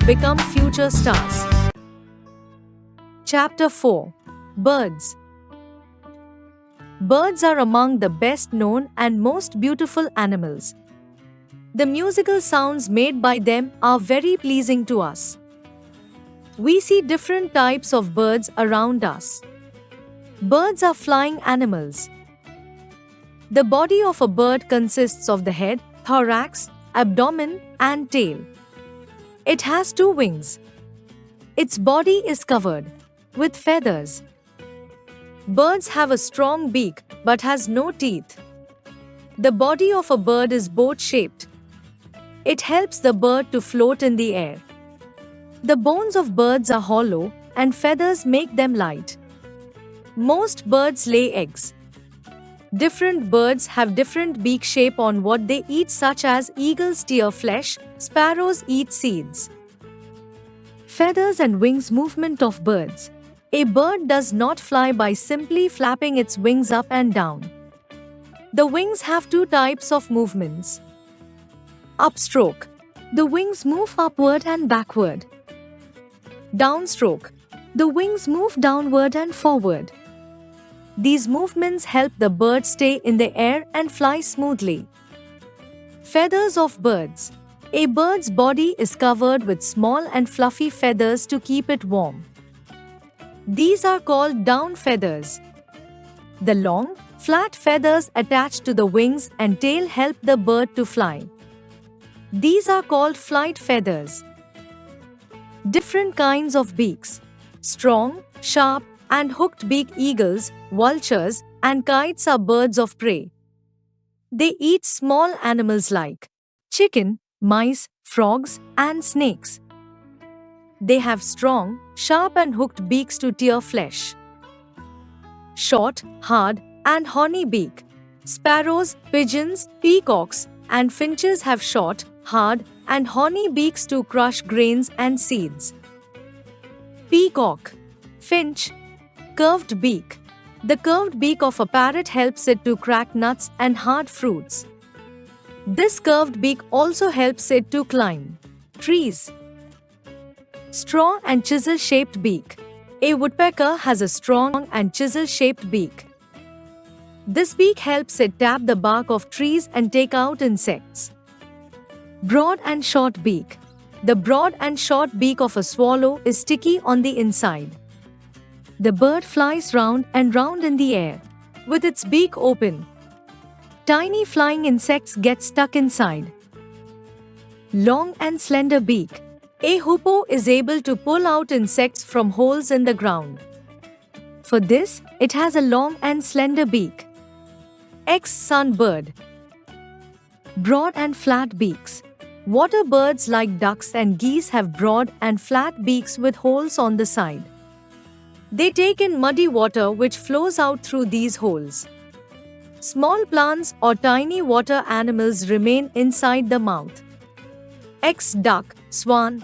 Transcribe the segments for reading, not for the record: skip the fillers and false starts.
become future stars. Chapter 4. Birds. Birds are among the best known and most beautiful animals. The musical sounds made by them are very pleasing to us. We see different types of birds around us. Birds are flying animals. The body of a bird consists of the head, thorax, abdomen, and tail. It has 2 wings. Its body is covered with feathers. Birds have a strong beak but has no teeth. The body of a bird is boat-shaped. It helps the bird to float in the air. The bones of birds are hollow and feathers make them light. Most birds lay eggs. Different birds have different beak shape on what they eat, such as eagles tear flesh, sparrows eat seeds. Feathers and wings movement of birds. A bird does not fly by simply flapping its wings up and down. The wings have 2 types of movements. Upstroke. The wings move upward and backward. Downstroke. The wings move downward and forward. These movements help the bird stay in the air and fly smoothly. Feathers of birds. A bird's body is covered with small and fluffy feathers to keep it warm. These are called down feathers. The long, flat feathers attached to the wings and tail help the bird to fly. These are called flight feathers. Different kinds of beaks. Strong, sharp, and hooked beak eagles, vultures, and kites are birds of prey. They eat small animals like chicken, mice, frogs, and snakes. They have strong, sharp and hooked beaks to tear flesh. Short, hard, and horny beak. Sparrows, pigeons, peacocks, and finches have short, hard, and horny beaks to crush grains and seeds. Peacock. Finch. Curved beak. The curved beak of a parrot helps it to crack nuts and hard fruits. This curved beak also helps it to climb trees. Straw and chisel-shaped beak. A woodpecker has a strong and chisel-shaped beak. This beak helps it tap the bark of trees and take out insects. Broad and short beak. The broad and short beak of a swallow is sticky on the inside. The bird flies round and round in the air, with its beak open. Tiny flying insects get stuck inside. Long and slender beak. A hoopoe is able to pull out insects from holes in the ground. For this, it has a long and slender beak. Sunbird. Broad and flat beaks. Water birds like ducks and geese have broad and flat beaks with holes on the side. They take in muddy water which flows out through these holes. Small plants or tiny water animals remain inside the mouth. Duck, swan.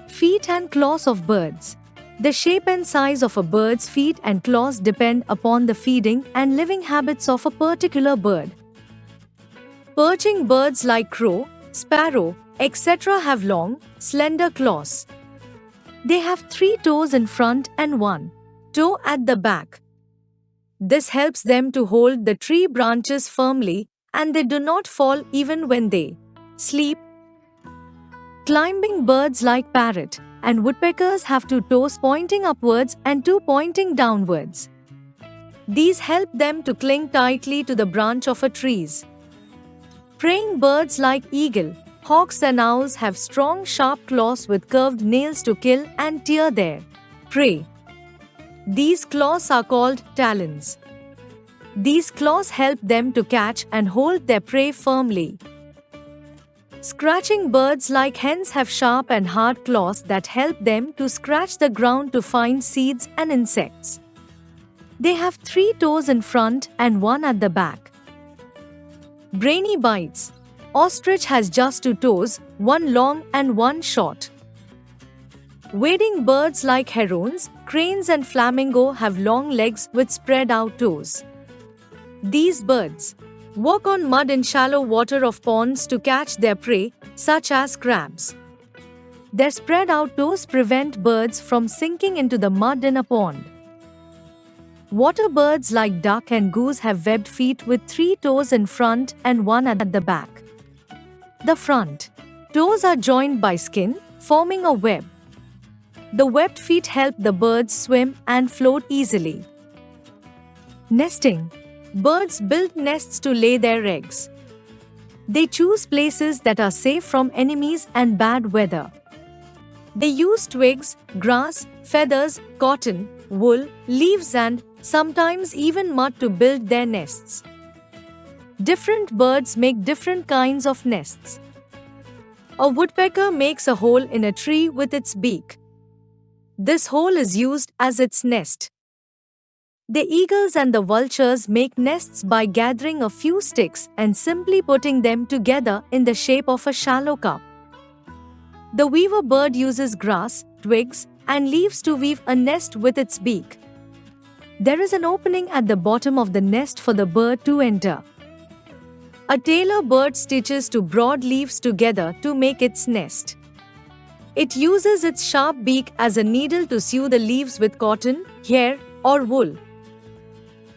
Feet and claws of birds. The shape and size of a bird's feet and claws depend upon the feeding and living habits of a particular bird. Perching birds like crow, sparrow, etc. have long, slender claws. They have 3 toes in front and 1 toe at the back. This helps them to hold the tree branches firmly and they do not fall even when they sleep. Climbing birds like parrot and woodpeckers have 2 toes pointing upwards and 2 pointing downwards. These help them to cling tightly to the branch of a tree. Preying birds like eagle, hawks and owls have strong sharp claws with curved nails to kill and tear their prey. These claws are called talons. These claws help them to catch and hold their prey firmly. Scratching birds like hens have sharp and hard claws that help them to scratch the ground to find seeds and insects. They have 3 toes in front and 1 at the back. Brainy bites. Ostrich has just 2 toes, 1 long and 1 short. Wading birds like herons, cranes and flamingo have long legs with spread out toes. These birds walk on mud in shallow water of ponds to catch their prey, such as crabs. Their spread out toes prevent birds from sinking into the mud in a pond. Water birds like duck and goose have webbed feet with 3 toes in front and 1 at the back. The front toes are joined by skin, forming a web. The webbed feet help the birds swim and float easily. Nesting. Birds build nests to lay their eggs. They choose places that are safe from enemies and bad weather. They use twigs, grass, feathers, cotton, wool, leaves and sometimes even mud to build their nests. Different birds make different kinds of nests. A woodpecker makes a hole in a tree with its beak. This hole is used as its nest. The eagles and the vultures make nests by gathering a few sticks and simply putting them together in the shape of a shallow cup. The weaver bird uses grass, twigs, and leaves to weave a nest with its beak. There is an opening at the bottom of the nest for the bird to enter. A tailor bird stitches 2 broad leaves together to make its nest. It uses its sharp beak as a needle to sew the leaves with cotton, hair, or wool.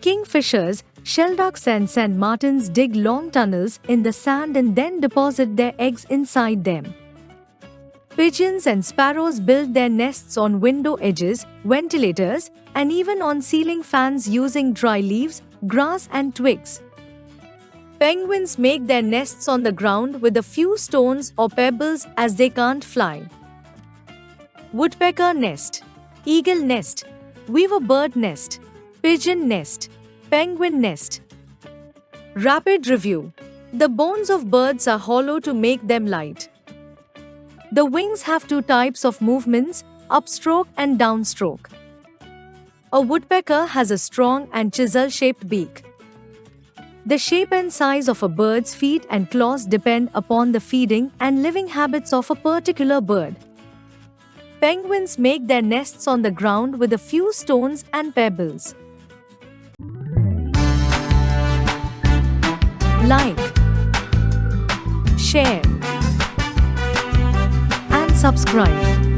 Kingfishers, shelducks and sand martins dig long tunnels in the sand and then deposit their eggs inside them. Pigeons and sparrows build their nests on window edges, ventilators, and even on ceiling fans using dry leaves, grass and twigs. Penguins make their nests on the ground with a few stones or pebbles as they can't fly. Woodpecker nest, eagle nest, weaver bird nest, pigeon nest, penguin nest. Rapid review. The bones of birds are hollow to make them light. The wings have 2 types of movements, upstroke and downstroke. A woodpecker has a strong and chisel-shaped beak. The shape and size of a bird's feet and claws depend upon the feeding and living habits of a particular bird. Penguins make their nests on the ground with a few stones and pebbles. Like, share, and subscribe.